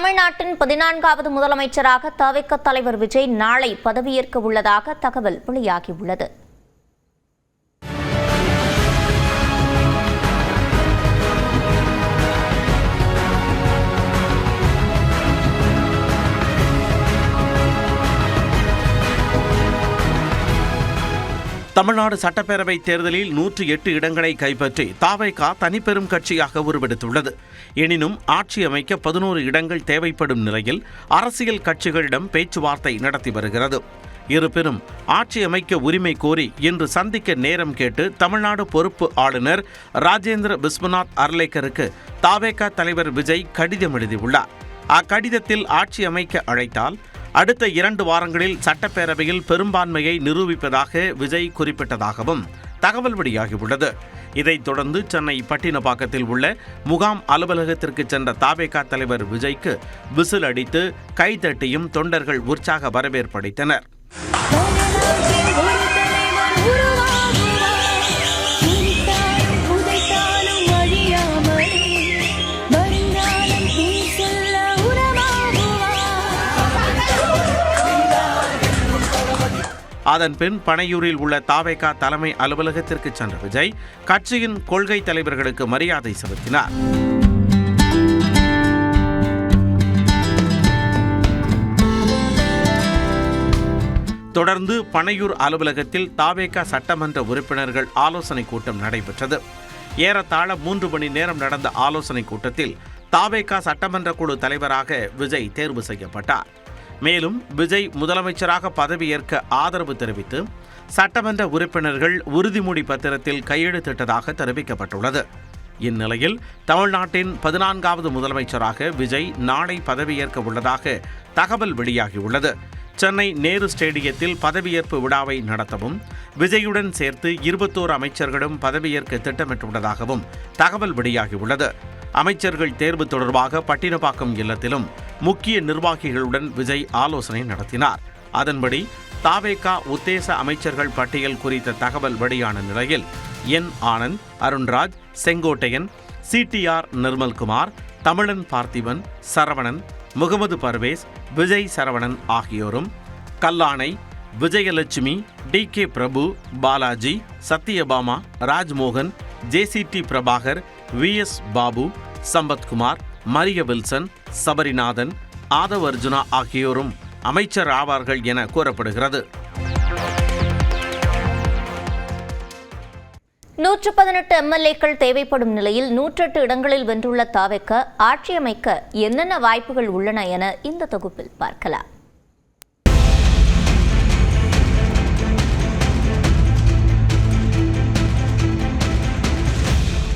தமிழ்நாட்டின் 14வது முதலமைச்சராக தவிக தலைவர் விஜய் நாளை பதவியேற்க உள்ளதாக தகவல் வெளியாகியுள்ளது. தமிழ்நாடு சட்டப்பேரவை தேர்தலில் 108 இடங்களை கைப்பற்றி தவிக தனிப்பெரும் கட்சியாக உருவெடுத்துள்ளது. எனினும் ஆட்சி அமைக்க 11 இடங்கள் தேவைப்படும் நிலையில் அரசியல் கட்சிகளிடம் பேச்சுவார்த்தை நடத்தி வருகிறது. இருப்பினும் ஆட்சி அமைக்க உரிமை கோரி இன்று சந்திக்க நேரம் கேட்டு தமிழ்நாடு பொறுப்பு ஆளுநர் ராஜேந்திர விஸ்வநாத் அர்லேக்கருக்கு தவிக தலைவர் விஜய் கடிதம் எழுதியுள்ளார். அக்கடிதத்தில் ஆட்சி அமைக்க அழைத்தால் அடுத்த 2 வாரங்களில் சட்டப்பேரவையில் பெரும்பான்மையை நிரூபிப்பதாக விஜய் குறிப்பிட்டதாகவும் தகவல் வெளியாகியுள்ளது. இதைத் தொடர்ந்து சென்னை பட்டினப்பாக்கத்தில் உள்ள முகாம் அலுவலகத்திற்கு சென்ற தவிக தலைவர் விஜய்க்கு விசில் அடித்து கைதட்டியும் தொண்டர்கள் உற்சாக வரவேற்பளித்தனர். அதன்பின் பனையூரில் உள்ள தவிக தலைமை அலுவலகத்திற்கு சென்ற விஜய் கட்சியின் கொள்கை தலைவர்களுக்கு மரியாதை செலுத்தினார். தொடர்ந்து பனையூர் அலுவலகத்தில் தவிக சட்டமன்ற உறுப்பினர்கள் ஆலோசனை கூட்டம் நடைபெற்றது. ஏறத்தாழ 3 மணி நேரம் நடந்த ஆலோசனை கூட்டத்தில் தவிக சட்டமன்ற குழு தலைவராக விஜய் தேர்வு செய்யப்பட்டார். மேலும் விஜய் முதலமைச்சராக பதவியேற்க ஆதரவு தெரிவித்து சட்டமன்ற உறுப்பினர்கள் உறுதிமொழி பத்திரத்தில் கையெழுத்திட்டதாக தெரிவிக்கப்பட்டுள்ளது. இந்நிலையில் தமிழ்நாட்டின் 14வது முதலமைச்சராக விஜய் நாளை பதவியேற்க உள்ளதாக தகவல் வெளியாகியுள்ளது. சென்னை நேரு ஸ்டேடியத்தில் பதவியேற்பு விழாவை நடத்தவும் விஜயுடன் சேர்த்து 21 அமைச்சர்களும் பதவியேற்க திட்டமிட்டுள்ளதாகவும் தகவல் வெளியாகியுள்ளது. அமைச்சர்கள் தேர்வு தொடர்பாக பட்டினப்பாக்கம் இல்லத்திலும் முக்கிய நிர்வாகிகளுடன் விஜய் ஆலோசனை நடத்தினார். அதன்படி தவிக உத்தேச அமைச்சர்கள் பட்டியல் குறித்த தகவல் வெளியான நிலையில் என் ஆனந்த், அருண்ராஜ், செங்கோட்டையன், CTR நிர்மல்குமார், தமிழன் பார்த்திபன், சரவணன், முகமது பர்வேஸ், விஜய் சரவணன் ஆகியோரும் Kallanai, Vijayalakshmi, DK Prabhu, Balaji, Sathyabama, Rajmohan, JCT Prabhakar, VS Babu, Sampathkumar, Maria Wilson, Sabarinathan, Aadhav Arjuna ஆகியோரும் அமைச்சர் ஆவார்கள் என கூறப்படுகிறது. 118 MLAக்கள் தேவைப்படும் நிலையில் 108 இடங்களில் வென்றுள்ள தவிக ஆட்சி அமைக்க என்னென்ன வாய்ப்புகள் உள்ளன என இந்த தொகுப்பில் பார்க்கலாம்.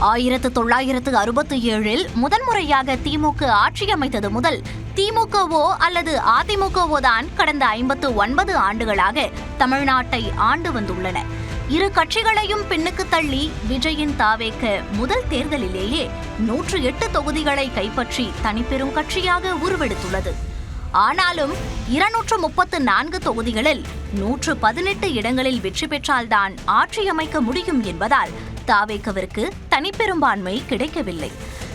ஆயிரத்து 1967 முதன்முறையாக திமுக ஆட்சி அமைத்தது முதல் திமுகவோ அல்லது அதிமுகவோ தான் கடந்த 59 ஆண்டுகளாக தமிழ்நாட்டை ஆண்டு வந்துள்ளன. இரு கட்சிகளையும் பின்னுக்கு தள்ளி விஜயின் தவிக முதல் தேர்தலிலேயே 108 தொகுதிகளை கைப்பற்றி தனிப்பெரும் கட்சியாக உருவெடுத்துள்ளது. ஆனாலும் 234 தொகுதிகளில் 118 இடங்களில் வெற்றி பெற்றால்தான் ஆட்சி அமைக்க முடியும் என்பதால் தவிகவிற்கு தனிப்பெரும்பான்மை கிடைக்கவில்லை.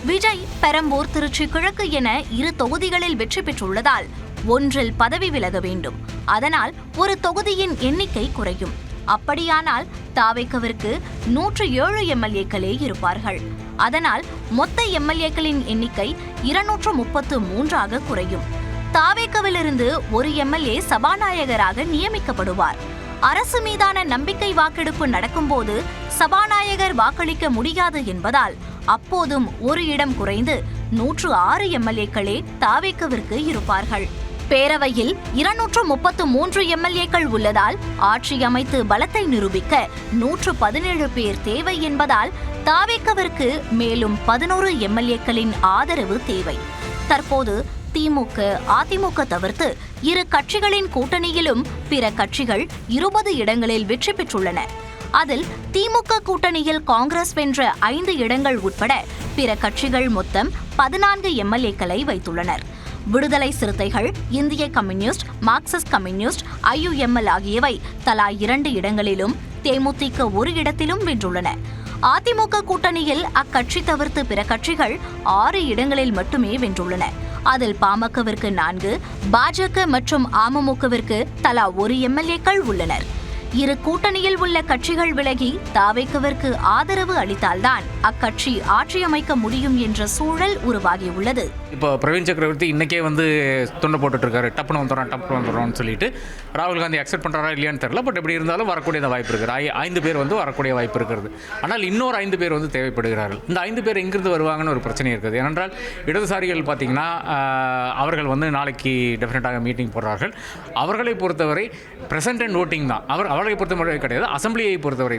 விஜய் பெரம்பூர், திருச்சி கிழக்கு என 2 தொகுதிகளில் வெற்றி பெற்றுள்ளதால் ஒன்றில் பதவி விலக வேண்டும். அதனால் ஒரு தொகுதியின் எண்ணிக்கை குறையும். அப்படியானால் தவிகவிற்கு 107 MLAக்களே இருப்பார்கள். அதனால் மொத்த MLAக்களின் எண்ணிக்கை 233ஆக குறையும். தவிகவிலிருந்து ஒரு MLA சபாநாயகராக நியமிக்கப்படுவார். அரசு மீதான நம்பிக்கை வாக்கெடுப்பு நடக்கும்போது சபாநாயகர் வாக்களிக்க முடியாது என்பதால் அப்போதும் ஒரு இடம் குறைந்து 106 MLAக்களே தவிகவிற்கு இருப்பார்கள். பேரவையில் 233 MLAக்கள் உள்ளதால் ஆட்சி அமைத்து பலத்தை நிரூபிக்க 117 பேர் தேவை என்பதால் தவிகவிற்கு மேலும் 11 MLAக்களின் ஆதரவு தேவை. தற்போது திமுக, அதிமுக தவிர்த்து இரு கட்சிகளின் கூட்டணியிலும் பிற கட்சிகள் 20 இடங்களில் வெற்றி பெற்றுள்ளன. அதில் திமுக கூட்டணியில் காங்கிரஸ் வென்ற 5 இடங்கள் உட்பட பிற கட்சிகள் மொத்தம் 14 MLAக்களை வைத்துள்ளனர். விடுதலை சிறுத்தைகள், இந்திய கம்யூனிஸ்ட், மார்க்சிஸ்ட் கம்யூனிஸ்ட், IUML ஆகியவை தலா 2 இடங்களிலும், தேமுதிக ஒரு இடத்திலும் வென்றுள்ளன. அதிமுக கூட்டணியில் அக்கட்சி தவிர்த்து பிற கட்சிகள் 6 இடங்களில் மட்டுமே வென்றுள்ளன. அதில் பாமகவிற்கு 4, பாஜக மற்றும் அமமுகவிற்கு தலா 1 எம்எல்ஏக்கள் உள்ளனர். இரு கூட்டணியில் உள்ள கட்சிகள் விலகி தாவேக்காவிற்கு ஆதரவு அளித்தால்தான் அக்கட்சி ஆட்சி அமைக்க முடியும் என்ற சூழல் உருவாகியுள்ளது. இப்போ பிரவீன் சக்கரவர்த்தி இன்னைக்கே துண்டை போட்டுட்டு இருக்காரு, டப்புன்னு வந்துடுறோம்னு சொல்லிட்டு ராகுல் காந்தி அக்செப்ட் பண்ணுறாரா இல்லையான்னு தெரியல. பட் எப்படி இருந்தாலும் வரக்கூடிய வாய்ப்பு இருக்குது. 5 பேர் வரக்கூடிய வாய்ப்பு இருக்கிறது. ஆனால் இன்னொரு 5 பேர் தேவைப்படுகிறார்கள். இந்த 5 பேர் எங்கிருந்து வருவாங்கன்னு ஒரு பிரச்சனை இருக்குது. ஏனென்றால் இடதுசாரிகள் பார்த்தீங்கன்னா அவர்கள் நாளைக்கு டெஃபினட்டாக மீட்டிங் போடுறார்கள். அவர்களை பொறுத்தவரை பிரசன்ட் அண்ட் ஓட்டிங் தான். அவர்களை பொறுத்தவரை கிடையாது. அசம்பிளியை பொறுத்தவரை,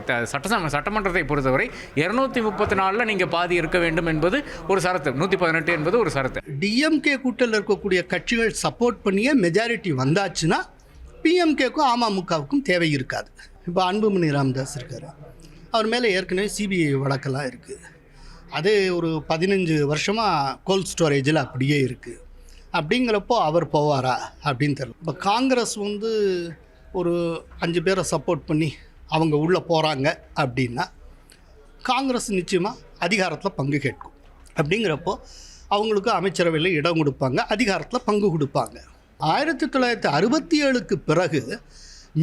சட்டமன்றத்தை பொறுத்தவரை 234 நீங்கள் பாதி இருக்க வேண்டும் என்பது ஒரு சரத்து, 118 என்பது ஒரு சரத்து. டிஎம்கே கூட்டத்தில் இருக்கக்கூடிய கட்சிகள் சப்போர்ட் பண்ணியே மெஜாரிட்டி வந்தாச்சுன்னா பிஎம்கேக்கும் அமமுகவுக்கும் தேவை இருக்காது. இப்போ அன்புமணி ராமதாஸ் இருக்கார், அவர் மேலே ஏற்கனவே சிபிஐ வழக்கெல்லாம் இருக்குது. அது ஒரு 15 வருஷமாக கோல்ட் ஸ்டோரேஜில் அப்படியே இருக்குது. அப்படிங்கிறப்போ அவர் போவாரா அப்படின்னு தெரியல. இப்போ காங்கிரஸ் ஒரு 5 பேரை சப்போர்ட் பண்ணி அவங்க உள்ளே போகிறாங்க அப்படின்னா காங்கிரஸ் நிச்சயமாக அதிகாரத்தில் பங்கு கேட்கும். அப்படிங்கிறப்போ அவங்களுக்கு அமைச்சரவையில் இடம் கொடுப்பாங்க, அதிகாரத்தில் பங்கு கொடுப்பாங்க. 1967க்கு பிறகு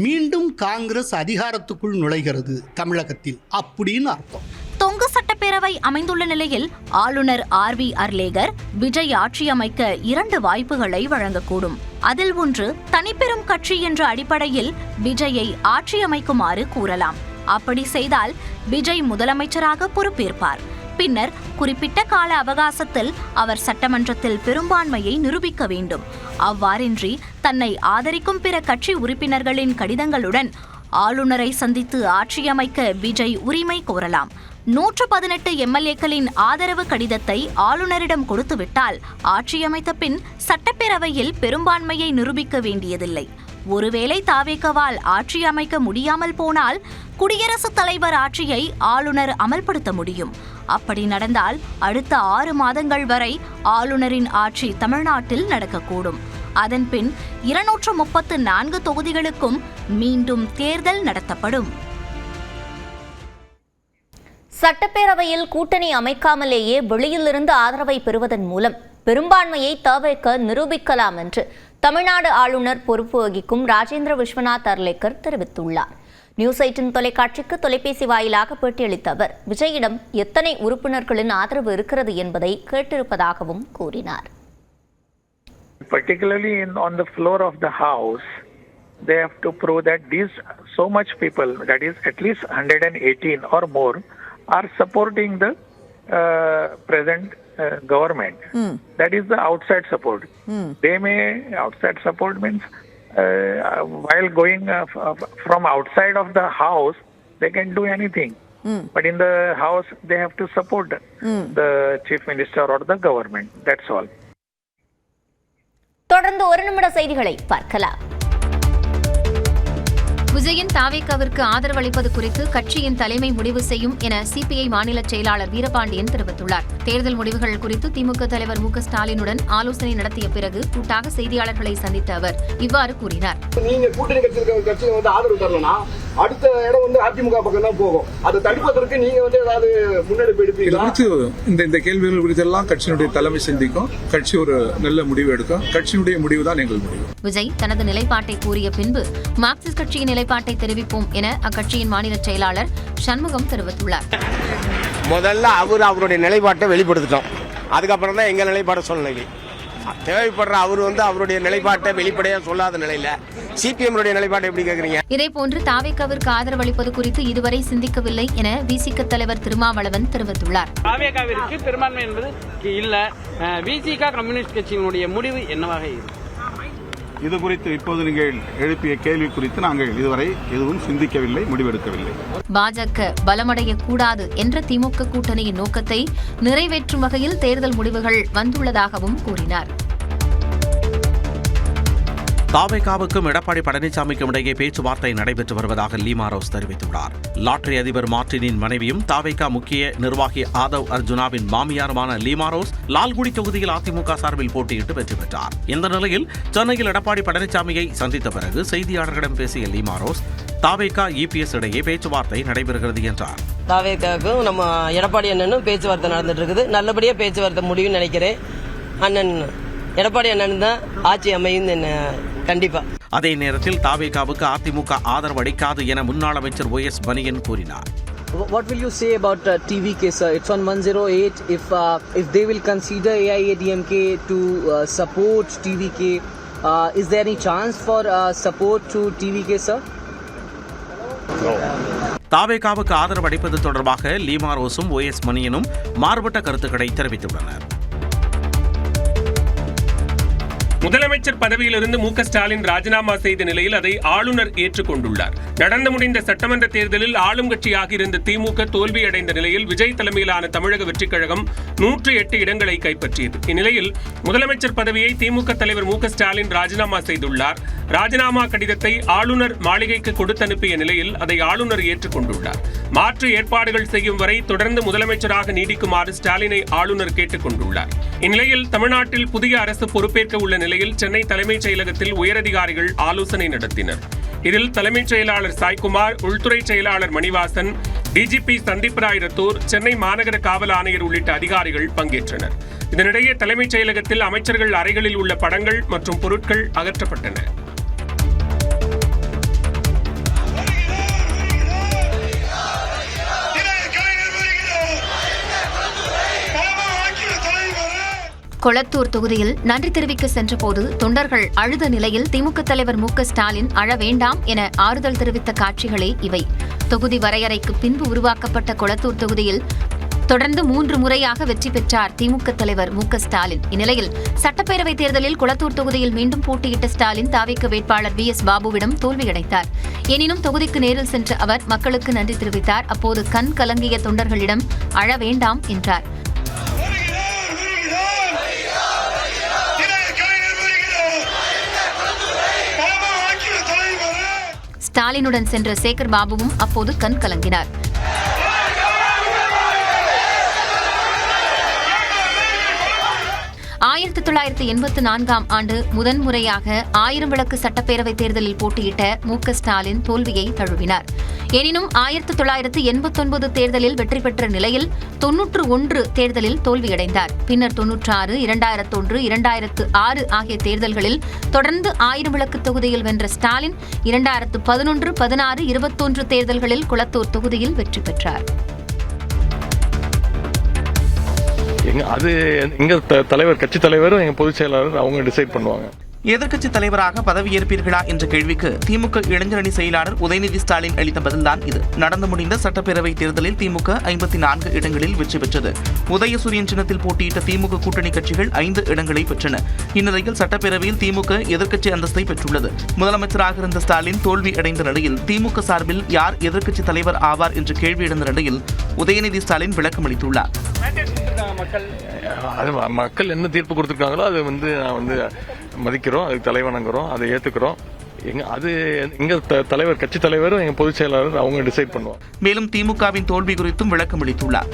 மீண்டும் காங்கிரஸ் அதிகாரத்துக்குள் நுழைகிறது தமிழகத்தில் அப்படின்னு அர்த்தம். தொங்கு சட்டப்பேரவை அமைந்துள்ள நிலையில் ஆளுநர் RV அர்லேகர் விஜய் ஆட்சி அமைக்க 2 வாய்ப்புகளை வழங்கக்கூடும். அதில் ஒன்று, தனிப்பெரும் கட்சி என்ற அடிப்படையில் விஜயை ஆட்சி அமைக்குமாறு கூறலாம். அப்படி செய்தால் விஜய் முதலமைச்சராக பொறுப்பேற்பார். பின்னர் குறிப்பிட்ட கால அவகாசத்தில் அவர் சட்டமன்றத்தில் பெரும்பான்மையை நிரூபிக்க வேண்டும். அவ்வாறின்றி தன்னை ஆதரிக்கும் பிற கட்சி உறுப்பினர்களின் கடிதங்களுடன் ஆளுநரை சந்தித்து ஆட்சி அமைக்க விஜய் உரிமை கோரலாம். 118 எம்எல்ஏக்களின் ஆதரவு கடிதத்தை ஆளுநரிடம் கொடுத்துவிட்டால் ஆட்சி அமைத்த பின் சட்டப்பேரவையில் பெரும்பான்மையை நிரூபிக்க வேண்டியதில்லை. ஒருவேளை தாவேக்காவால் ஆட்சி அமைக்க முடியாமல் போனால் குடியரசுத் தலைவர் ஆட்சியை ஆளுநர் அமல்படுத்த முடியும். அப்படி நடந்தால் அடுத்த 6 மாதங்கள் வரை ஆளுநரின் ஆட்சி தமிழ்நாட்டில் நடக்கக்கூடும். அதன்பின் 234 தொகுதிகளுக்கும் மீண்டும் தேர்தல் நடத்தப்படும். சட்டப்பேரவையில் கூட்டணி அமைக்காமலேயே வெளியிலிருந்து ஆதரவை பெறுவதன் மூலம் பெரும்பான்மையை தவேக நிரூபிக்கலாம் என்று தமிழ்நாடு ஆளுநர் பொறுப்பு வகிக்கும் ராஜேந்திர விஸ்வநாத் அர்லேக்கர் தெரிவித்துள்ளார். நியூஸ் 18 தொலைக்காட்சிக்கு தொலைபேசி வாயிலாக பேட்டியளித்த அவர் விஜயிடம் எத்தனை உறுப்பினர்களின் ஆதரவு இருக்கிறது என்பதை கேட்டிருப்பதாகவும் கூறினார். Particularly on the floor of the house, they have to prove that these so much people, that is at least 118 or more, are supporting the present government. That is the outside support. They may, outside support means while going from outside of the house, they can do anything. But in the house, they have to support the chief minister or the government. That's all. தொடர்ந்து 1 நிமிட செய்திகளை பார்க்கலாம். விஜயின் தாவேக்காவிற்கு ஆதரவு அளிப்பது குறித்து கட்சியின் தலைமை முடிவு செய்யும் என சிபிஐ மாநில செயலாளர் வீரபாண்டியன் தெரிவித்துள்ளார். தேர்தல் முடிவுகள் குறித்து திமுக தலைவர் மு.க. ஸ்டாலினுடன் ஆலோசனை நடத்திய பிறகு கூட்டாக செய்தியாளர்களை சந்தித்த அவர் இவ்வாறு கூறினார். நீங்க கூட்டணி கட்சிக்கு ஆதரவு தரலனா அடுத்த இடம் அதிமுக பக்கம் தான் போகும். அதை தடுப்பதற்கு நீங்க ஏதாவது முன்னெடுப்பு எடுப்பீங்களா? இந்த கேள்விகள் குறித்து எல்லாம் கட்சியினுடைய தலைமை சிந்திக்கும். கட்சி ஒரு நல்ல முடிவு எடுக்கும். கட்சியினுடைய முடிவு தான் எங்கள் முடிவு. விஜய் தனது நிலைப்பாட்டை கூறிய பின்பு மார்க்சிஸ்ட் கட்சியின் நிலைப்பாட்டை தெரிவிப்போம் என அக்கட்சியின் மாநில செயலாளர் சண்முகம் தெரிவித்துள்ளார். முதல்ல அவருடைய நிலைப்பாட்டை வெளிப்படுத்திட்டோம். அதுக்கப்புறம் தான் எங்க நிலைப்பாட்டை சொல்லலை. தேவைப்படுற அவருடைய நிலைப்பாட்டை வெளிப்படையா சொல்லாத நிலையில சிபிஎம் நிலைப்பாட்டை எப்படி கேக்குறீங்க? இதேபோன்று தாவேக்காவிற்கு ஆதரவு அளிப்பது குறித்து இதுவரை சிந்திக்கவில்லை என விசிக தலைவர் திருமாவளவன் தெரிவித்துள்ளார். தாவேக்காவிற்கு பெரும்பான்மை என்பது இல்ல. விசிக கம்யூனிஸ்ட் கட்சியினுடைய முடிவு என்னவாக இருக்கும்? இது குறித்து இப்போது நீங்கள் எழுப்பிய கேள்வி குறித்து நாங்கள் இதுவரை எதுவும் சிந்திக்கவில்லை, முடிவெடுக்கவில்லை. பாஜக பலமடைய கூடாது என்ற திமுக கூட்டணியின் நோக்கத்தை நிறைவேற்றும் வகையில் தேர்தல் முடிவுகள் வந்துள்ளதாகவும் கூறினார். தாவேகாவுக்கும் எடப்பாடி பழனிசாமிக்கும் இடையே பேச்சுவார்த்தை நடைபெற்று வருவதாக லீமா ரோஸ் தெரிவித்துள்ளார். லாட்டரி அதிபர் மார்டினின் மனைவியும் தாவேகா முக்கிய நிர்வாகி ஆதவ் அர்ஜுனாவின் மாமியாருமான லீமா ரோஸ் லால்குடி தொகுதியில் அதிமுக சார்பில் போட்டியிட்டு வெற்றி பெற்றார். இந்த நிலையில் சென்னையில் எடப்பாடி பழனிசாமியை சந்தித்த பிறகு செய்தியாளர்களிடம் பேசிய லீமா ரோஸ் தாவேகா இபிஎஸ் இடையே பேச்சுவார்த்தை நடைபெறுகிறது என்றார். தாவேகாவுக்கும் நம்ம எடப்பாடி அண்ணனும் பேச்சுவார்த்தை நடந்துட்டு இருக்குது. நல்லபடியா பேச்சுவார்த்தை முடியும்னு நினைக்கிறேன். அண்ணன் எடப்பாடி அண்ணன் தான் ஆட்சி அமையும் கண்டிப்பா. அதே நேரத்தில் தாவேகாவுக்கு அதிமுக ஆதரவு அளிக்காது என முன்னாள் அமைச்சர் OS மணியன் கூறினார். What will you say about TVK, sir? It's on 108. If they will consider AIADMK to support TVK, is there any chance for support to TVK, sir? தாவேகாவுக்கு ஆதரவு அளிப்பது தொடர்பாக லீமா ரோஸும் OS மணியனும் மாறுபட்ட கருத்துக்களை தெரிவித்துள்ளனர். முதலமைச்சர் பதவியிலிருந்து மு.க. ஸ்டாலின் ராஜினாமா செய்த நிலையில் அதை ஆளுநர் ஏற்றுக்கொண்டுள்ளார். நடந்து முடிந்த சட்டமன்ற தேர்தலில் ஆளும் கட்சியாக இருந்த திமுக தோல்வியடைந்த நிலையில் விஜய் தலைமையிலான தமிழக வெற்றிக் கழகம் 108 இடங்களை கைப்பற்றியது. இந்நிலையில் முதலமைச்சர் பதவியை திமுக தலைவர் மு.க. ஸ்டாலின் ராஜினாமா செய்துள்ளார். ராஜினாமா கடிதத்தை ஆளுநர் மாளிகைக்கு கொடுத்தனுப்பிய நிலையில் அதை ஆளுநர் ஏற்றுக்கொண்டுள்ளார். மாற்று ஏற்பாடுகள் செய்யும் வரை தொடர்ந்து முதலமைச்சராக நீடிக்குமாறு ஸ்டாலினை ஆளுநர் கேட்டுக் கொண்டுள்ளார். இந்நிலையில் தமிழ்நாட்டில் புதிய அரசு பொறுப்பேற்க உள்ள நிலையில் சென்னை தலைமைச் செயலகத்தில் உயரதிகாரிகள் ஆலோசனை நடத்தினர். இதில் தலைமைச் செயலாளர் சாய்குமார், உள்துறை செயலாளர் மணிவாசன், டிஜிபி சந்தீப் ராய் ரத்தோர், சென்னை மாநகர காவல் ஆணையர் உள்ளிட்ட அதிகாரிகள் பங்கேற்றனர். இதனிடையே தலைமைச் செயலகத்தில் அமைச்சர்கள் அறைகளில் உள்ள படங்கள் மற்றும் பொருட்கள் அகற்றப்பட்டன. கொளத்தூர் தொகுதியில் நன்றி தெரிவிக்க சென்றபோது தொண்டர்கள் அழுத நிலையில் திமுக தலைவர் மு.க. ஸ்டாலின் அழ வேண்டாம் என ஆறுதல் தெரிவித்த காட்சிகளே இவை. தொகுதி வரையறைக்கு பின்பு உருவாக்கப்பட்ட கொளத்தூர் தொகுதியில் தொடர்ந்து 3 முறையாக வெற்றி பெற்றார் திமுக தலைவர் மு.க. ஸ்டாலின். இந்நிலையில் சட்டப்பேரவைத் தேர்தலில் கொளத்தூர் தொகுதியில் மீண்டும் போட்டியிட்ட ஸ்டாலின் தாவேகா வேட்பாளர் VS பாபுவிடம் தோல்வியடைந்தார். எனினும் தொகுதிக்கு நேரில் சென்ற அவர் மக்களுக்கு நன்றி தெரிவித்தார். அப்போது கண் கலங்கிய தொண்டர்களிடம் அழ வேண்டாம் என்றார். ஸ்டாலினுடன் சென்ற சேகர் பாபுவும் அப்போது கண் கலங்கினார். ஆயிரத்து 1984 ஆண்டு முதன்முறையாக 1000 விளக்கு சட்டப்பேரவைத் தேர்தலில் போட்டியிட்ட மு.க. ஸ்டாலின் தோல்வியை தழுவினார். எனினும் 1989 தேர்தலில் வெற்றி பெற்ற நிலையில் 91 தேர்தலில் தோல்வியடைந்தார். பின்னர் 96, 2001, 2006 ஆகிய தேர்தல்களில் தொடர்ந்து 1000 விளக்கு தொகுதியில் வென்ற ஸ்டாலின் 2011, 16, 21 தேர்தல்களில் கொளத்தூர் தொகுதியில் வெற்றி பெற்றார். அது எங்க தலைவர், கட்சி தலைவரும் எங்க பொதுச் செயலாளர் அவங்க டிசைட் பண்ணுவாங்க. எதிர்க்கட்சி தலைவராக பதவியேற்பீர்களா என்ற கேள்விக்கு திமுக இளைஞரணி செயலாளர் உதயநிதி ஸ்டாலின் அளித்த பதில்தான் இது. நடந்து முடிந்த சட்டப்பேரவை தேர்தலில் திமுக 54 இடங்களில் வெற்றி பெற்றது. உதயசூரியன் சின்னத்தில் போட்டியிட்ட திமுக கூட்டணி கட்சிகள் 5 இடங்களை பெற்றன. இந்நிலையில் சட்டப்பேரவையில் திமுக எதிர்க்கட்சி அந்தஸ்தை பெற்றுள்ளது. முதலமைச்சராக இருந்த ஸ்டாலின் தோல்வி அடைந்த நிலையில் திமுக சார்பில் யார் எதிர்க்கட்சி தலைவர் ஆவார் என்று கேள்வி எழுந்த நிலையில் உதயநிதி ஸ்டாலின் விளக்கம் அளித்துள்ளார். மக்கள் என்ன தீர்ப்பு கொடுத்திருக்காங்களோ அது நான் மதிக்கிறோம், அதுக்கு தலைவணங்குறோம், அதை ஏத்துக்கிறோம். அது எங்க தலைவர், கட்சி தலைவரும் எங்க பொதுச் செயலாளர் அவங்க டிசைட் பண்ணுவாங்க. மேலும் திமுகவின் தோல்வி குறித்தும் விளக்கம் அளித்துள்ளார்.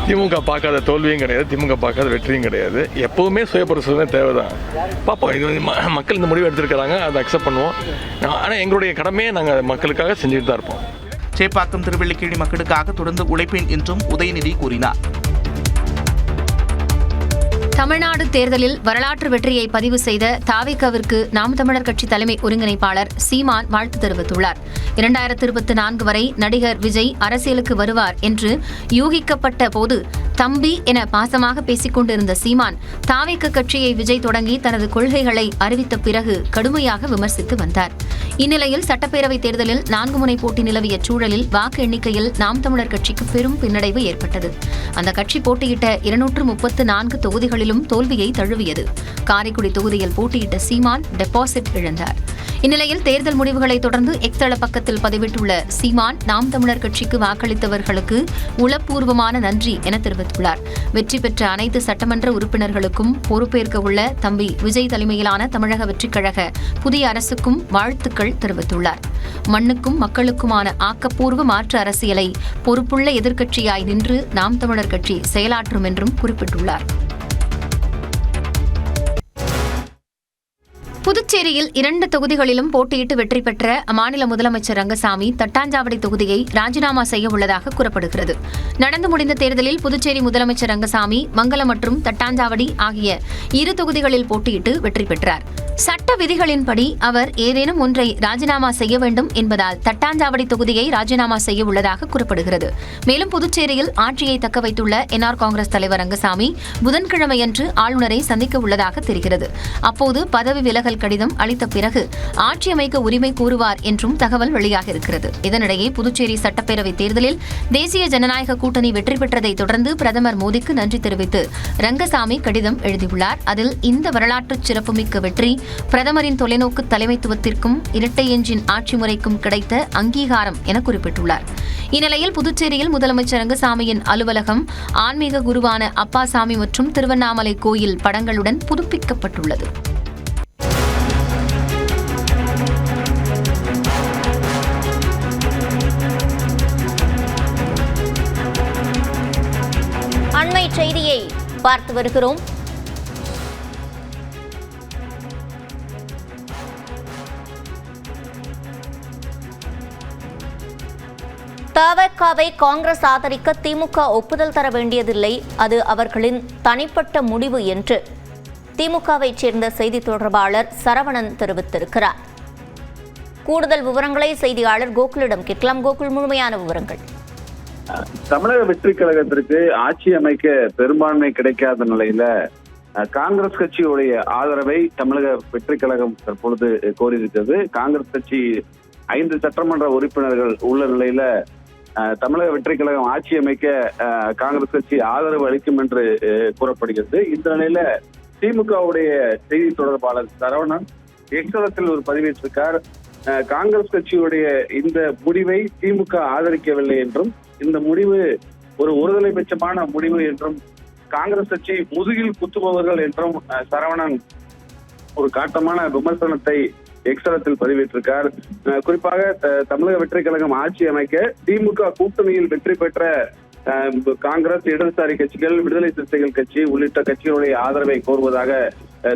திமுக பார்க்காத தோல்வியும் கிடையாது, திமுக பார்க்காத வெற்றியும் கிடையாது. எப்பவுமே சுயபரிசோதனை தேவைதான். பார்ப்போம், இது மக்கள் இந்த முடிவு எடுத்திருக்கிறாங்க, அதை அக்செப்ட் பண்ணுவோம். ஆனா எங்களுடைய கடமையை நாங்கள் மக்களுக்காக செஞ்சுட்டு தான் இருப்போம். சேப்பாக்கம் திருவல்லிக்கேணி மக்களுக்காக தொடர்ந்து உழைப்பேன் என்றும் உதயநிதி கூறினார். தமிழ்நாடு தேர்தலில் வரலாற்று வெற்றியை பதிவு செய்த தாவேகாவிற்கு நாம் தமிழர் கட்சி தலைமை ஒருங்கிணைப்பாளர் சீமான் வாழ்த்து தெரிவித்துள்ளார். 2024 வரை நடிகர் விஜய் அரசியலுக்கு வருவார் என்று யூகிக்கப்பட்ட போது தம்பி என பாசமாக பேசிக் கொண்டிருந்த சீமான் தாவேகா கட்சியை விஜய் தொடங்கி தனது கொள்கைகளை அறிவித்த பிறகு கடுமையாக விமர்சித்து வந்தார். இந்நிலையில் சட்டப்பேரவைத் தேர்தலில் 4 முனை போட்டி நிலவிய சூழலில் வாக்கு எண்ணிக்கையில் நாம் தமிழர் கட்சிக்கு பெரும் பின்னடைவு ஏற்பட்டது. அந்த கட்சி போட்டியிட்ட 234 தொகுதிகளிலும் தோல்வியை தழுவியது. காரைக்குடி தொகுதியில் போட்டியிட்ட சீமான் டெபாசிட் இழந்தார். இந்நிலையில் தேர்தல் முடிவுகளை தொடர்ந்து எக்ஸ் தள பக்கத்தில் பதிவிட்டுள்ள சீமான் நாம் தமிழர் கட்சிக்கு வாக்களித்தவர்களுக்கு உளப்பூர்வமான நன்றி என தெரிவித்துள்ளார். வெற்றி பெற்ற அனைத்து சட்டமன்ற உறுப்பினர்களுக்கும் பொறுப்பேற்க உள்ள தம்பி விஜய் தலைமையிலான தமிழக வெற்றிக் கழக புதிய அரசுக்கும் வாழ்த்துக்கள் தெரிவித்துள்ளார். மண்ணுக்கும் மக்களுக்குமான ஆக்கப்பூர்வ மாற்று அரசியலை பொறுப்புள்ள எதிர்க்கட்சியாய் நின்று நாம் தமிழர் கட்சி செயலாற்றும் என்றும் குறிப்பிட்டுள்ளார். புதுச்சேரியில் 2 தொகுதிகளிலும் போட்டியிட்டு வெற்றி பெற்ற அம்மாநில முதலமைச்சர் ரங்கசாமி தட்டாஞ்சாவடி தொகுதியை ராஜினாமா செய்ய உள்ளதாக கூறப்படுகிறது. நடந்து முடிந்த தேர்தலில் புதுச்சேரி முதலமைச்சர் ரங்கசாமி மங்கலம் மற்றும் தட்டாஞ்சாவடி ஆகிய 2 தொகுதிகளில் போட்டியிட்டு வெற்றி பெற்றார். சட்ட விதிகளின்படி அவர் ஏதேனும் ஒன்றை ராஜினாமா செய்ய வேண்டும் என்பதால் தட்டாஞ்சாவடி தொகுதியை ராஜினாமா செய்ய உள்ளதாக கூறப்படுகிறது. மேலும் புதுச்சேரியில் ஆட்சியை தக்க வைத்துள்ள என்ஆர் காங்கிரஸ் தலைவர் ரங்கசாமி புதன்கிழமையன்று ஆளுநரை சந்திக்க உள்ளதாக தெரிகிறது. அப்போது பதவி விலகல் கடிதம் அளித்த பிறகு ஆட்சி அமைக்க உரிமை கூறுவார் என்றும் தகவல் வெளியாக இருக்கிறது. இதனிடையே புதுச்சேரி சட்டப்பேரவை தேர்தலில் தேசிய ஜனநாயக கூட்டணி வெற்றி பெற்றதை தொடர்ந்து பிரதமர் மோடிக்கு நன்றி தெரிவித்து ரங்கசாமி கடிதம் எழுதியுள்ளார். அதில் இந்த வரலாற்று சிறப்புமிக்க வெற்றி பிரதமரின் தொலைநோக்கு தலைமைத்துவத்திற்கும் இரட்டை எஞ்சின் ஆட்சி முறைக்கும் கிடைத்த அங்கீகாரம் என குறிப்பிட்டுள்ளார். இந்நிலையில் புதுச்சேரியில் முதலமைச்சர் ரங்கசாமியின் அலுவலகம் ஆன்மீக குருவான அப்பாசாமி மற்றும் திருவண்ணாமலை கோயில் படங்களுடன் புதுப்பிக்கப்பட்டுள்ளது. அண்மை செய்தியை பார்த்து வருகிறோம். தவகாவை காங்கிரஸ் ஆதரிக்க திமுக ஒப்புதல் தர வேண்டியதில்லை, அது அவர்களின் தனிப்பட்ட முடிவு என்று திமுகவைச் சேர்ந்த செய்தி தொடர்பாளர் சரவணன் தெரிவித்திருக்கிறார். கூடுதல் விவரங்களை செய்தியாளர் கோகுலிடம் கேட்கலாம். கோகுல், முழுமையான விவரங்கள். தமிழக வெற்றி கழகத்திற்கு ஆட்சி அமைக்க பெரும்பான்மை கிடைக்காத நிலையில காங்கிரஸ் கட்சியுடைய ஆதரவை தமிழக வெற்றி கழகம் தற்பொழுது கோரியிருக்கிறது. காங்கிரஸ் கட்சி 5 சட்டமன்ற உறுப்பினர்கள் உள்ள நிலையில தமிழக வெற்றி கழகம் ஆட்சி அமைக்க காங்கிரஸ் கட்சி ஆதரவு அளிக்கும் என்று கூறப்படுகிறது. இந்த நிலையில திமுகவுடைய செய்தி தொடர்பாளர் சரவணன் எக்ஸலத்தில் ஒரு பதிவேற்றிருக்கார். காங்கிரஸ் கட்சியுடைய இந்த முடிவை திமுக ஆதரிக்கவில்லை என்றும், இந்த முடிவு ஒரு ஒருதலை பட்சமான முடிவு என்றும், காங்கிரஸ் கட்சி முதுகில் குத்துபவர்கள் என்றும் சரவணன் ஒரு காட்டமான விமர்சனத்தை எக்ஸலத்தில் பதிவேற்றிருக்கார். குறிப்பாக தமிழக வெற்றி கழகம் ஆட்சி அமைக்க திமுக கூட்டணியில் வெற்றி பெற்ற காங்கிரஸ், இடதுசாரி கட்சிகள், விடுதலை சிறுத்தைகள் கட்சி உள்ளிட்ட கட்சிகளுடைய ஆதரவை கோருவதாக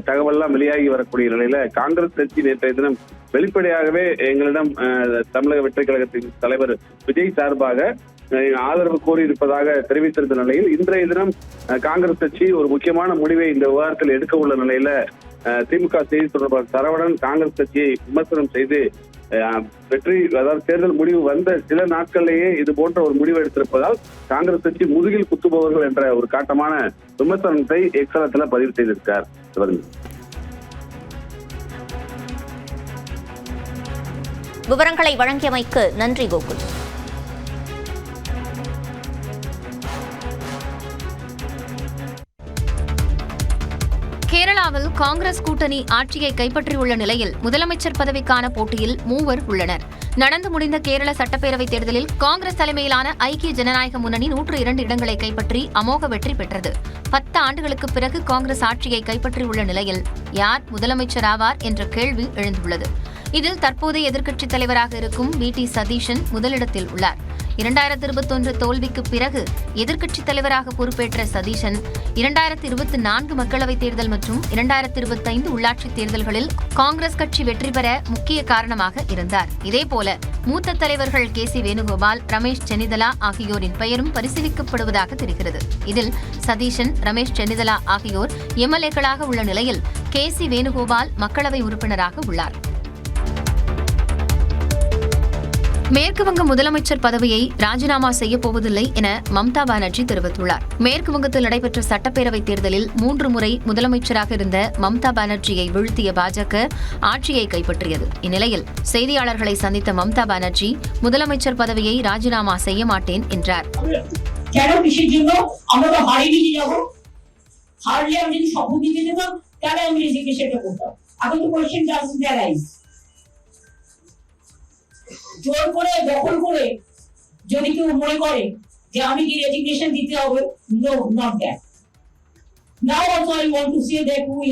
தகவல்லாம் வெளியாகி வரக்கூடிய நிலையில காங்கிரஸ் கட்சி நேற்றைய தினம் வெளிப்படையாகவே எங்களிடம் தமிழக வெற்றி கழகத்தின் தலைவர் விஜய் சார்பாக ஆதரவு கோரியிருப்பதாக தெரிவித்திருந்த நிலையில் இன்றைய தினம் காங்கிரஸ் கட்சி ஒரு முக்கியமான முடிவை இந்த விவகாரத்தில் எடுக்க உள்ள நிலையில திமுக செய்தி தொடர்பாளர் சரவணன் காங்கிரஸ் கட்சியை விமர்சனம் செய்து வெற்றி, அதாவது தேர்தல் முடிவு வந்த சில நாட்களிலேயே இது போன்ற ஒரு முடிவு எடுத்திருப்பதால் காங்கிரஸ் கட்சி முதுகில் குத்துபவர்கள் என்ற ஒரு காட்டமான விமர்சனத்தை எக்ஸலத்தில் பதிவு செய்திருக்கார். விவரங்களை வழங்கியமைக்கு நன்றி கோகுல். கேரளாவில் காங்கிரஸ் கூட்டணி ஆட்சியை கைப்பற்றியுள்ள நிலையில் முதலமைச்சர் பதவிக்கான போட்டியில் 3 உள்ளனர். நடந்து முடிந்த கேரள சட்டப்பேரவைத் தேர்தலில் காங்கிரஸ் தலைமையிலான ஐக்கிய ஜனநாயக முன்னணி 102 இடங்களை கைப்பற்றி அமோக வெற்றி பெற்றது. 10 ஆண்டுகளுக்கு பிறகு காங்கிரஸ் ஆட்சியை கைப்பற்றியுள்ள நிலையில் யார் முதலமைச்சர் ஆவார் என்ற கேள்வி எழுந்துள்ளது. இதில் தற்போதைய எதிர்க்கட்சித் தலைவராக இருக்கும் வி.டி. சதீஷன் முதலிடத்தில் உள்ளார். 2021 தோல்விக்கு பிறகு எதிர்க்கட்சித் தலைவராக பொறுப்பேற்ற சதீஷன் 2024 மக்களவைத் தேர்தல் மற்றும் 2025 உள்ளாட்சித் தேர்தல்களில் காங்கிரஸ் கட்சி வெற்றி பெற முக்கிய காரணமாக இருந்தார். இதேபோல மூத்த தலைவர்கள் கே.சி. வேணுகோபால், ரமேஷ் சென்னிதலா ஆகியோரின் பெயரும் பரிசீலிக்கப்படுவதாக தெரிகிறது. இதில் சதீஷன், ரமேஷ் சென்னிதலா ஆகியோர் எம்எல்ஏக்களாக உள்ள நிலையில் கே.சி. வேணுகோபால் மக்களவை உறுப்பினராக உள்ளார். மேற்குவங்க முதலமைச்சர் பதவியை ராஜினாமா செய்யப் போவதில்லை என மம்தா பானர்ஜி தெரிவித்துள்ளார். மேற்குவங்கத்தில் நடைபெற்ற சட்டப்பேரவைத் தேர்தலில் 3 முறை முதலமைச்சராக இருந்த மம்தா பானர்ஜியை வீழ்த்திய பாஜக ஆட்சியை கைப்பற்றியது. இந்நிலையில் செய்தியாளர்களை சந்தித்த மம்தா பானர்ஜி முதலமைச்சர் பதவியை ராஜினாமா செய்ய மாட்டேன் என்றார். জোর করে দখল করে যদি কেউ মনে করে যে আমি কি রেজিগনেশন দিতে হবে, no, not that. Now also I want to say that we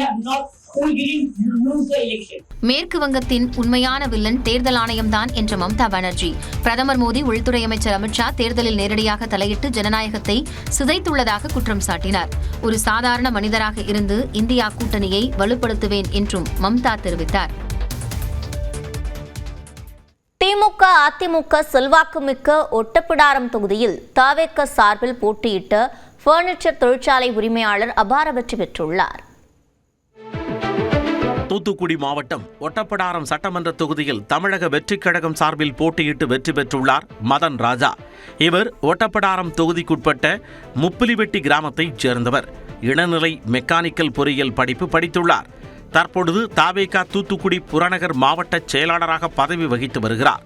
didn't lose the election. மேற்கு வங்கத்தின் உண்மையான வில்லன் தேர்தல் ஆணையம்தான் என்ற மம்தா பானர்ஜி, பிரதமர் மோடி, உள்துறை அமைச்சர் அமித்ஷா தேர்தலில் நேரடியாக தலையிட்டு ஜனநாயகத்தை சிதைத்துள்ளதாக குற்றம் சாட்டினார். ஒரு சாதாரண மனிதராக இருந்து இந்தியா கூட்டணியை வலுப்படுத்துவேன் என்றும் மம்தா தெரிவித்தார். திமுக அதிமுக செல்வாக்குமிக்க ஒட்டப்பிடாரம் தொகுதியில் தவேக சார்பில் போட்டியிட்ட பர்னிச்சர் தொழிற்சாலை உரிமையாளர் அபார வெற்றி பெற்றுள்ளார். தூத்துக்குடி மாவட்டம் ஒட்டப்பிடாரம் சட்டமன்ற தொகுதியில் தமிழக வெற்றிக் கழகம் சார்பில் போட்டியிட்டு வெற்றி பெற்றுள்ளார் மதன் ராஜா. இவர் ஒட்டப்பிடாரம் தொகுதிக்குட்பட்ட முப்பிலிவெட்டி கிராமத்தைச் சேர்ந்தவர். இளநிலை மெக்கானிக்கல் பொறியியல் படிப்பு படித்துள்ளார். தற்பொழுது தவேக தூத்துக்குடி புறநகர் மாவட்ட செயலாளராக பதவி வகித்து வருகிறார்.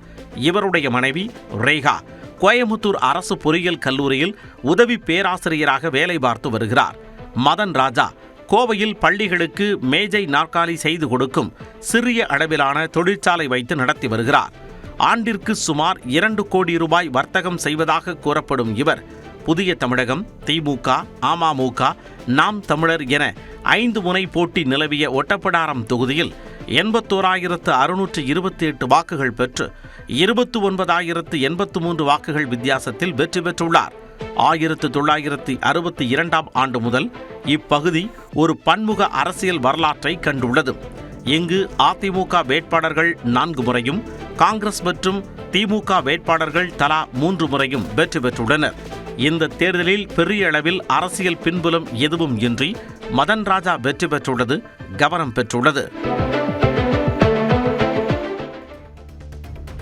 இவருடைய மனைவி ரேகா கோயமுத்தூர் அரசு பொறியியல் கல்லூரியில் உதவி பேராசிரியராக வேலை பார்த்து வருகிறார். மதன் ராஜா கோவையில் பள்ளிகளுக்கு மேஜை நாற்காலி செய்து கொடுக்கும் சிறிய அளவிலான தொழிற்சாலை வைத்து நடத்தி வருகிறார். ஆண்டிற்கு சுமார் 2 கோடி ரூபாய் வர்த்தகம் செய்வதாக கூறப்படும் இவர் புதிய தமிழகம், திமுக, அமமுக, நாம் தமிழர் என 5 முனை போட்டி நிலவிய ஒட்டப்பிடாரம் தொகுதியில் 81,628 வாக்குகள் பெற்று 29,083 வாக்குகள் வித்தியாசத்தில் வெற்றி பெற்றுள்ளார். 1962ஆம் ஆண்டு முதல் இப்பகுதி ஒரு பன்முக அரசியல் வரலாற்றை கண்டுள்ளது. இங்கு அதிமுக வேட்பாளர்கள் 4 முறையும், காங்கிரஸ் மற்றும் திமுக வேட்பாளர்கள் தலா 3 முறையும் வெற்றி பெற்றுள்ளனர். இந்த தேர்தலில் பெரிய அளவில் அரசியல் பின்புலம் எதுவும் இன்றி மதன் ராஜா வெற்றி பெற்றுள்ளது கவனம் பெற்றுள்ளது.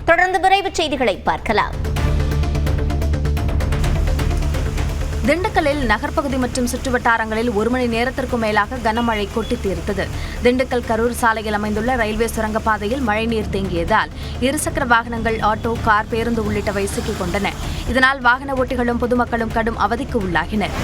தொடர்ந்து விரைவுச் செய்திகளை பார்க்கலாம். திண்டுக்கல்லில் நகர்ப்பகுதி மற்றும் சுற்றுவட்டாரங்களில் 1 மணி நேரத்திற்கும் மேலாக கனமழை கொட்டி தீர்த்தது. திண்டுக்கல் கரூர் சாலையில் அமைந்துள்ள ரயில்வே சுரங்கப்பாதையில் மழைநீர் தேங்கியதால் இருசக்கர வாகனங்கள், ஆட்டோ, கார், பேருந்து உள்ளிட்டவை சிக்கிக் கொண்டன. இதனால் வாகன ஓட்டிகளும் பொதுமக்களும் கடும் அவதிக்கு உள்ளாகினர்.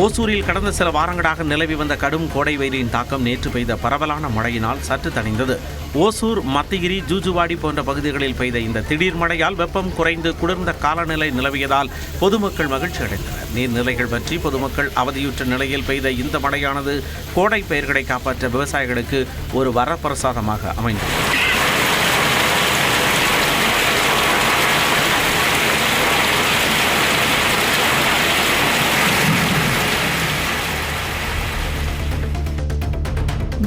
ஓசூரில் கடந்த சில வாரங்களாக நிலவி வந்த கடும் கோடை வெயிலின் தாக்கம் நேற்று பெய்த பரவலான மழையினால் சற்று தணிந்தது. ஓசூர், மத்திகிரி, ஜூஜுவாடி போன்ற பகுதிகளில் பெய்த இந்த திடீர் மழையால் வெப்பம் குறைந்து குளிர்ந்த காலநிலை நிலவியதால் பொதுமக்கள் மகிழ்ச்சி அடைந்தனர். நீர்நிலைகள் பற்றி பொதுமக்கள் அவதியுற்ற நிலையில் பெய்த இந்த மழையானது கோடை பயிர்களை காப்பாற்ற விவசாயிகளுக்கு ஒரு வரப்பிரசாதமாக அமைந்தது.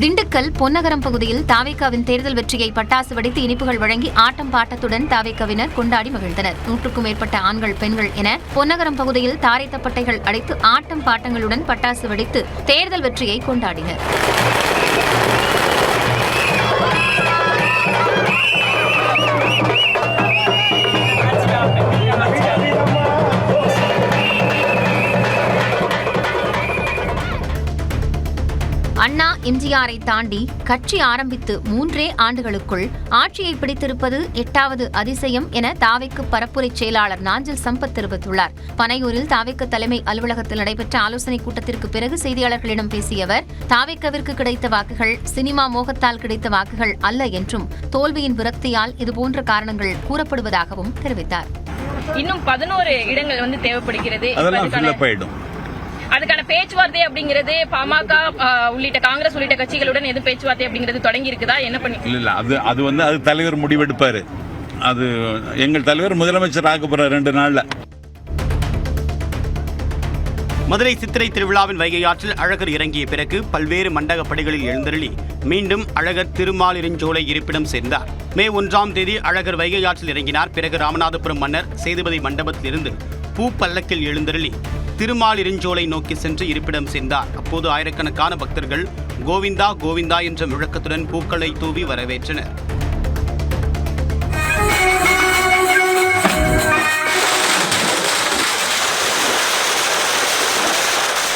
திண்டுக்கல் பொன்னகரம் பகுதியில் தவேகவின் தேர்தல் வெற்றியை பட்டாசு வெடித்து இனிப்புகள் வழங்கி ஆட்டம் பாட்டத்துடன் தவேகவினர் கொண்டாடி மகிழ்ந்தனர். 100க்கும் மேற்பட்ட ஆண்கள், பெண்கள் என பொன்னகரம் பகுதியில் தாரை தப்பட்டைகள் அடித்து ஆட்டம் பாட்டங்களுடன் பட்டாசு வெடித்து தேர்தல் வெற்றியை கொண்டாடினர். அண்ணா எம்ஜிஆரை தாண்டி கட்சி ஆரம்பித்து 3 ஆண்டுகளுக்குள் ஆட்சியை பிடித்திருப்பது 8வது அதிசயம் என தவேக பரப்புரை செயலாளர் நாஞ்சில் சம்பத் தெரிவித்துள்ளார். பனையூரில் தவேக தலைமை அலுவலகத்தில் நடைபெற்ற ஆலோசனைக் கூட்டத்திற்கு பிறகு செய்தியாளர்களிடம் பேசிய அவர், தவேகவிற்கு கிடைத்த வாக்குகள் சினிமா மோகத்தால் கிடைத்த வாக்குகள் அல்ல என்றும், தோல்வியின் விரக்தியால் இதுபோன்ற காரணங்கள் கூறப்படுவதாகவும் தெரிவித்தார். இன்னும் 11 இடங்கள் தேவைப்படுகிறது. அதுக்கான பேச்சுவார்த்தை அப்படிங்கிறது பாமக உள்ளிட்ட காங்கிரஸ் உள்ளிட்ட கட்சிகளுடன் எது பேச்சுவார்த்தை அப்படிங்கிறது தொடங்கி இருக்குதா? என்ன பண்ணி இல்ல அது தலைவர் முடிவெடுப்பாரு. அது எங்கள் தலைவர் முதலமைச்சர் ஆக போற 2 நாள்ல. மதுரை சித்திரை திருவிழாவின் வைகை ஆற்றில் அழகர் இறங்கிய பிறகு பல்வேறு மண்டக படிகளில் எழுந்தருளி மீண்டும் அழகர் திருமாலிருஞ்சோலை இருப்பிடம் சேர்ந்தார். மே 1ஆம் தேதி அழகர் வைகை ஆற்றில் இறங்கினார். பிறகு ராமநாதபுரம் மன்னர் சேதுபதி மண்டபத்திலிருந்து பூ பல்லக்கில் எழுந்தருளி திருமாலிருஞ்சோலை நோக்கி சென்று இருப்பிடம் சேர்ந்தார். அப்போது ஆயிரக்கணக்கான பக்தர்கள் கோவிந்தா கோவிந்தா என்ற முழக்கத்துடன் பூக்களை தூவி வரவேற்றனர்.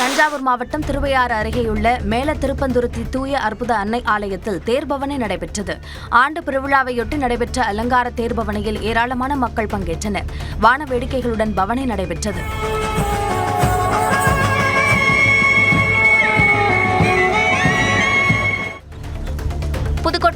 தஞ்சாவூர் மாவட்டம் திருவையாறு அருகேயுள்ள மேல திருப்பந்துருத்தி தூய அற்புத அன்னை ஆலயத்தில் தேர்பவனி நடைபெற்றது. ஆண்டு பெருவிழாவையொட்டி நடைபெற்ற அலங்கார தேர்பவனியில் ஏராளமான மக்கள் பங்கேற்றனர். வான வேடிக்கைகளுடன் பவனி நடைபெற்றது.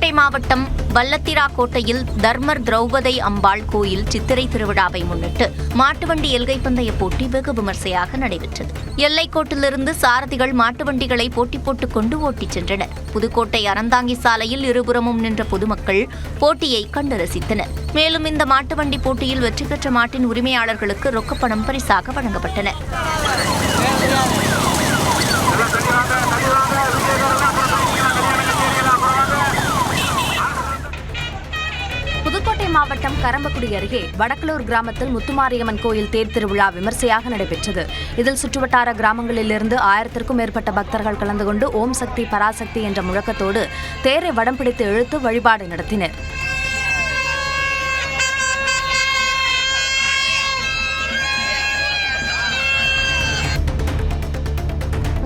புதுக்கோட்டை மாவட்டம் வல்லத்திராக்கோட்டையில் தர்மர் திரௌபதி அம்பாள் கோயில் சித்திரை திருவிழாவை முன்னிட்டு மாட்டுவண்டி எல்கை பந்தய போட்டி வெகு விமர்சையாக நடைபெற்றது. எல்லைக்கோட்டிலிருந்து சாரதிகள் மாட்டுவண்டிகளை போட்டி போட்டுக் கொண்டு ஓட்டிச் சென்றனர். புதுக்கோட்டை அறந்தாங்கி சாலையில் இருபுறமும் நின்ற பொதுமக்கள் போட்டியை கண்டு ரசித்தனர். மேலும் இந்த மாட்டுவண்டி போட்டியில் வெற்றி பெற்ற மாட்டின் உரிமையாளர்களுக்கு ரொக்கப்பணம் பரிசாக வழங்கப்பட்டன. புதுக்கோட்டை மாவட்டம் கரம்பக்குடி அருகே வடக்கலூர் கிராமத்தில் முத்துமாரியம்மன் கோயில் தேர் திருவிழா விமர்சையாக நடைபெற்றது. இதில் சுற்றுவட்டார கிராமங்களிலிருந்து 1000க்கும் மேற்பட்ட பக்தர்கள் கலந்து கொண்டு ஓம் சக்தி பராசக்தி என்ற முழக்கத்தோடு தேரை வடம் பிடித்து இழுத்து வழிபாடு நடத்தினர்.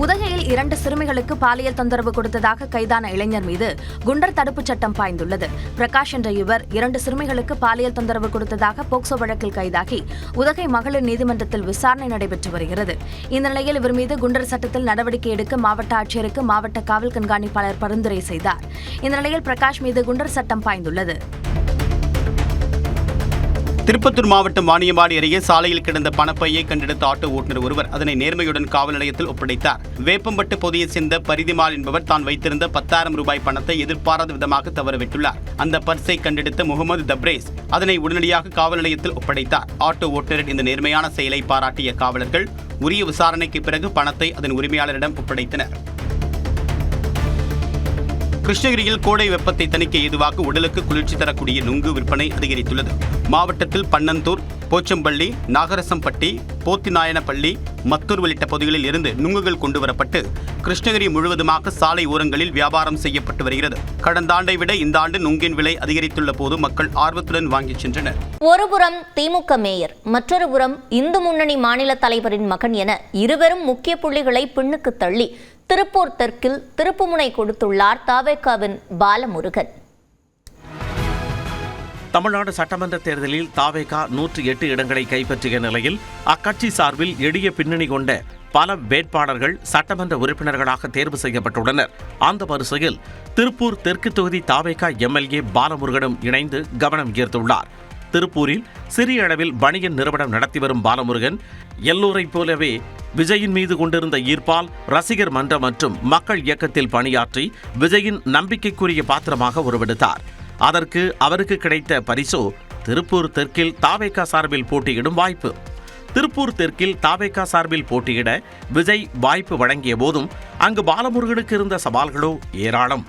உதகையில் 2 சிறுமிகளுக்கு பாலியல் தொந்தரவு கொடுத்ததாக கைதான இளைஞர் மீது குண்டர் தடுப்புச் சட்டம் பாய்ந்துள்ளது. பிரகாஷ் என்ற இவர் 2 சிறுமிகளுக்கு பாலியல் தொந்தரவு கொடுத்ததாக போக்சோ வழக்கில் கைதாகி உதகை மகளிர் நீதிமன்றத்தில் விசாரணை நடைபெற்று வருகிறது. இந்த நிலையில் இவர் மீது குண்டர் சட்டத்தில் நடவடிக்கை எடுக்க மாவட்ட ஆட்சியருக்கு மாவட்ட காவல் கண்காணிப்பாளர் பரிந்துரை செய்தார். இந்த நிலையில் பிரகாஷ் மீது குண்டர் சட்டம் பாய்ந்துள்ளது. திருப்பத்தூர் மாவட்டம் வாணியம்பாடி அருகே சாலையில் கிடந்த பணப்பையை கண்டெடுத்த ஆட்டோ ஓட்டுநர் ஒருவர் அதனை நேர்மையுடன் காவல் நிலையத்தில் ஒப்படைத்தார். வேப்பம்பட்டு பகுதியைச் சேர்ந்த பரிதிமால் என்பவர் தான் வைத்திருந்த 10,000 ரூபாய் பணத்தை எதிர்பாராத விதமாக தவறவிட்டுள்ளார். அந்த பர்ஸை கண்டெடுத்த முகமது தப்ரேஸ் அதனை உடனடியாக காவல் நிலையத்தில் ஒப்படைத்தார். ஆட்டோ ஓட்டுநரின் இந்த நேர்மையான செயலை பாராட்டிய காவலர்கள் உரிய விசாரணைக்கு பிறகு பணத்தை அதன் உரிமையாளரிடம் ஒப்படைத்தனர். கிருஷ்ணகிரியில் கோடை வெப்பத்தை தணிக்க ஏதுவாக உடலுக்கு குளிர்ச்சி தரக்கூடிய நுங்கு விற்பனை அதிகரித்துள்ளது. மாவட்டத்தில் பன்னந்தூர், போச்சம்பள்ளி, நாகரசம்பட்டி, போத்திநாயனப்பள்ளி, மத்தூர் உள்ளிட்ட பகுதிகளில் இருந்து நுங்குகள் கொண்டுவரப்பட்டு கிருஷ்ணகிரி முழுவதுமாக சாலை ஓரங்களில் வியாபாரம் செய்யப்பட்டு வருகிறது. கடந்த ஆண்டை விட இந்த ஆண்டு நுங்கின் விலை அதிகரித்துள்ள போது மக்கள் ஆர்வத்துடன் வாங்கிச் சென்றனர். ஒருபுறம் திமுக மேயர், மற்றொரு புறம் இந்து முன்னணி மாநில தலைவரின் மகன் என இருவரும் முக்கிய புள்ளிகளை பின்னுக்கு தள்ளி திருப்பூர் தெற்கில் திருப்புமுனை கொடுத்துள்ளார் தவேகாவின் பாலமுருகன். தமிழ்நாடு சட்டமன்ற தேர்தலில் தவேகா 108 இடங்களை கைப்பற்றிய நிலையில் அக்கட்சி சார்பில் எளிய பின்னணி கொண்ட பல வேட்பாளர்கள் சட்டமன்ற உறுப்பினர்களாக தேர்வு செய்யப்பட்டுள்ளனர். அந்த வரிசையில் திருப்பூர் தெற்கு தொகுதி தவேகா எம்எல்ஏ பாலமுருகனும் இணைந்து கவனம் ஈர்த்துள்ளார். திருப்பூரில் சிறிய அளவில் வணிக நிறுவனம் நடத்தி வரும் பாலமுருகன் எல்லோரைப் போலவே விஜயின் மீது கொண்டிருந்த ஈர்ப்பால் ரசிகர் மன்றம் மற்றும் மக்கள் இயக்கத்தில் பணியாற்றி விஜயின் நம்பிக்கைக்குரிய பாத்திரமாக உருவெடுத்தார். அதற்கு அவருக்கு கிடைத்த பரிசோ திருப்பூர் தெற்கில் தவேகா சார்பில் போட்டியிடும் வாய்ப்பு. திருப்பூர் தெற்கில் தவேகா சார்பில் போட்டியிட விஜய் வாய்ப்பு வழங்கிய போதும் அங்கு பாலமுருகனுக்கு இருந்த சவால்களோ ஏராளம்.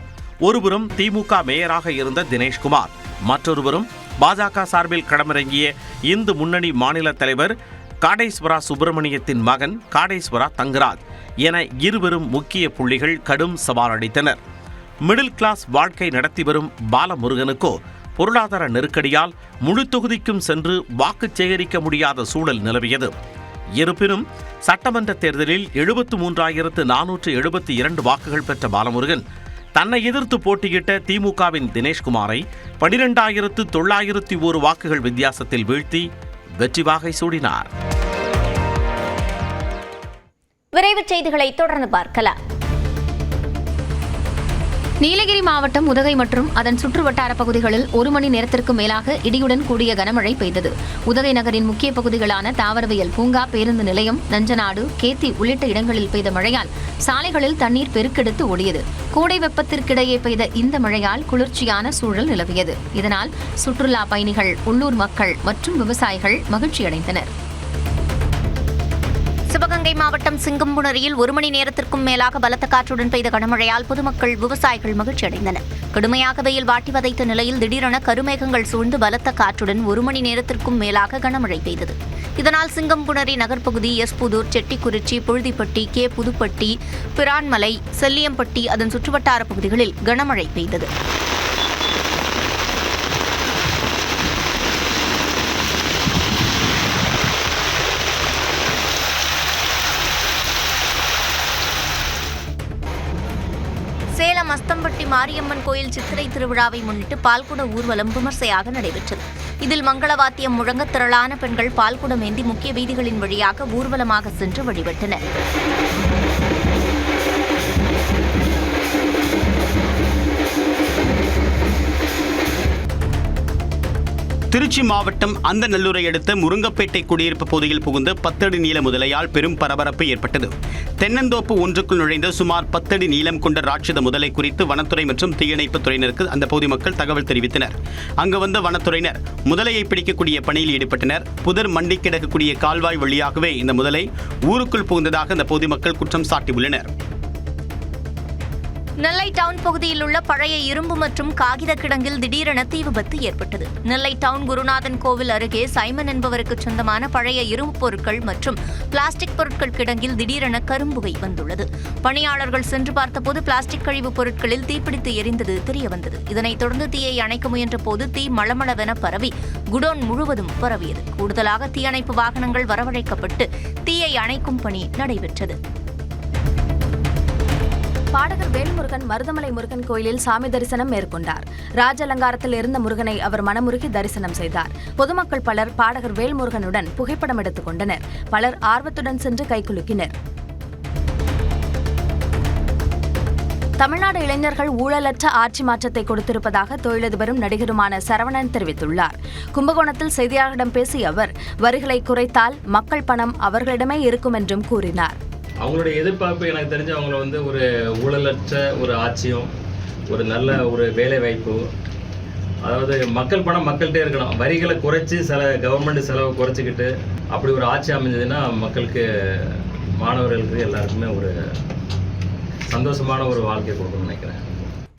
ஒருபுறம் திமுக மேயராக இருந்த தினேஷ்குமார், மற்றொருபுறம் பாஜக சார்பில் களமிறங்கிய இந்து முன்னணி மாநில தலைவர் காடேஸ்வரா சுப்பிரமணியத்தின் மகன் காடேஸ்வரா தங்கராஜ் என இருவரும் முக்கிய புள்ளிகள் கடும் சவால் அளித்தனர். மிடில் கிளாஸ் வாழ்க்கை நடத்தி வரும் பாலமுருகனுக்கோ பொருளாதார நெருக்கடியால் முழு தொகுதிக்கும் சென்று வாக்கு சேகரிக்க முடியாத சூழல் நிலவியது. இருப்பினும் சட்டமன்ற தேர்தலில் 73,472 வாக்குகள் பெற்ற பாலமுருகன் தன்னை எதிர்த்து போட்டியிட்ட திமுகவின் தினேஷ்குமாரை 12,901 வாக்குகள் வித்தியாசத்தில் வீழ்த்தி வெற்றி வாகை சூடினார். விரைவுச் செய்திகளை தொடர்ந்து பார்க்கலாம். நீலகிரி மாவட்டம் உதகை மற்றும் அதன் சுற்றுவட்டார பகுதிகளில் 1 மணி நேரத்திற்கு மேலாக இடியுடன் கூடிய கனமழை பெய்தது. உதகை நகரின் முக்கிய பகுதிகளான தாவரவியல் பூங்கா, பேருந்து நிலையம், நஞ்சநாடு, கேத்தி உள்ளிட்ட இடங்களில் பெய்த மழையால் சாலைகளில் தண்ணீர் பெருக்கெடுத்து ஓடியது. கோடை வெப்பத்திற்கிடையே பெய்த இந்த மழையால் குளிர்ச்சியான சூழல் நிலவியது. இதனால் சுற்றுலா பயணிகள், உள்ளூர் மக்கள் மற்றும் விவசாயிகள் மகிழ்ச்சியடைந்தனர். சிவகங்கை மாவட்டம் சிங்கம்புணரியில் 1 மணி நேரத்திற்கும் மேலாக பலத்த காற்றுடன் பெய்த கனமழையால் பொதுமக்கள், விவசாயிகள் மகிழ்ச்சியடைந்தனர். கடுமையாக வெயில் வாட்டி வதைத்த நிலையில் திடீரென கருமேகங்கள் சூழ்ந்து பலத்த காற்றுடன் 1 மணி நேரத்திற்கும் மேலாக கனமழை பெய்தது. இதனால் சிங்கம்புணரி நகர்ப்பகுதி, எஸ்புதூர், செட்டிக்குறிச்சி, புழுதிப்பட்டி, கே புதுப்பட்டி, பிரான்மலை, செல்லியம்பட்டி அதன் சுற்றுவட்டார பகுதிகளில் கனமழை பெய்தது. சேலம் அஸ்தம்பட்டி மாரியம்மன் கோயில் சித்திரை திருவிழாவை முன்னிட்டு பால்குட ஊர்வலம் விமர்சையாக நடைபெற்றது. இதில் மங்களவாத்தியம் முழங்க திரளான பெண்கள் பால்குடம் ஏந்தி முக்கிய வீதிகளின் வழியாக ஊர்வலமாக சென்று வழிபட்டனர். திருச்சி மாவட்டம் அந்தநல்லூரை அடுத்த முருங்கப்பேட்டை குடியிருப்பு பகுதியில் புகுந்த 10 அடி நீள முதலையால் பெரும் பரபரப்பு ஏற்பட்டது. தென்னந்தோப்பு ஒன்றுக்குள் நுழைந்த சுமார் 10 அடி நீளம் கொண்ட ராட்சத முதலை குறித்து வனத்துறை மற்றும் தீயணைப்பு துறையினருக்கு அந்த பகுதி மக்கள் தகவல் தெரிவித்தனர். அங்கு வந்த வனத்துறையினர் முதலையை பிடிக்கக்கூடிய பணியில் ஈடுபட்டனர். புதர் மண்டி கிடக்கக்கூடிய கால்வாய் வழியாகவே இந்த முதலை ஊருக்குள் புகுந்ததாக அந்த பகுதி மக்கள் குற்றம் சாட்டியுள்ளனர். நெல்லை டவுன் பகுதியில் உள்ள பழைய இரும்பு மற்றும் காகித கிடங்கில் திடீரென தீ விபத்து ஏற்பட்டது. நெல்லை டவுன் குருநாதன் கோவில் அருகே சைமன் என்பவருக்கு சொந்தமான பழைய இரும்பு பொருட்கள் மற்றும் பிளாஸ்டிக் பொருட்கள் கிடங்கில் திடீரென கரும்புகை வந்துள்ளது. பணியாளர்கள் சென்று பார்த்தபோது பிளாஸ்டிக் கழிவுப் பொருட்களில் தீப்பிடித்து எரிந்தது தெரியவந்தது. இதனைத் தொடர்ந்து தீயை அணைக்க முயன்ற போது தீ மளமளவென பரவி குடோன் முழுவதும் பரவியது. கூடுதலாக தீயணைப்பு வாகனங்கள் வரவழைக்கப்பட்டு தீயை அணைக்கும் பணி நடைபெற்றது. பாடகர் வேல்முருகன் மருதமலை முருகன் கோயிலில் சாமி தரிசனம் மேற்கொண்டார். ராஜ அலங்காரத்தில் இருந்த முருகனை அவர் மனமுருகி தரிசனம் செய்தார். பொதுமக்கள் பலர் பாடகர் வேல்முருகனுடன் புகைப்படம் எடுத்துக் கொண்டனர். பலர் ஆர்வத்துடன் சென்று கைகுலுக்கினர். தமிழ்நாடு இளைஞர்கள் ஊழலற்ற ஆட்சி மாற்றத்தை கொடுத்திருப்பதாக தொழிலதிபரும் நடிகருமான சரவணன் தெரிவித்துள்ளார். கும்பகோணத்தில் செய்தியாளர்களிடம் பேசிய அவர், வரிகளை குறைத்தால் மக்கள் பணம் அவர்களிடமே இருக்கும் என்றும் கூறினார். அவங்களுடைய எதிர்பார்ப்பு எனக்கு தெரிஞ்சு அவங்கள வந்து ஒரு ஊழலற்ற ஒரு ஆட்சியும் ஒரு நல்ல ஒரு வேலை வாய்ப்பு, அதாவது மக்கள் பணம் மக்கள்கிட்டே இருக்கணும். வரிகளை குறைச்சி கவர்மெண்ட் செலவை குறைச்சிக்கிட்டு அப்படி ஒரு ஆட்சி அமைஞ்சதுன்னா மக்களுக்கு, மாணவர்களுக்கு எல்லாருக்குமே ஒரு சந்தோஷமான ஒரு வாழ்க்கை கொடுக்கணும்னு நினைக்கிறேன்.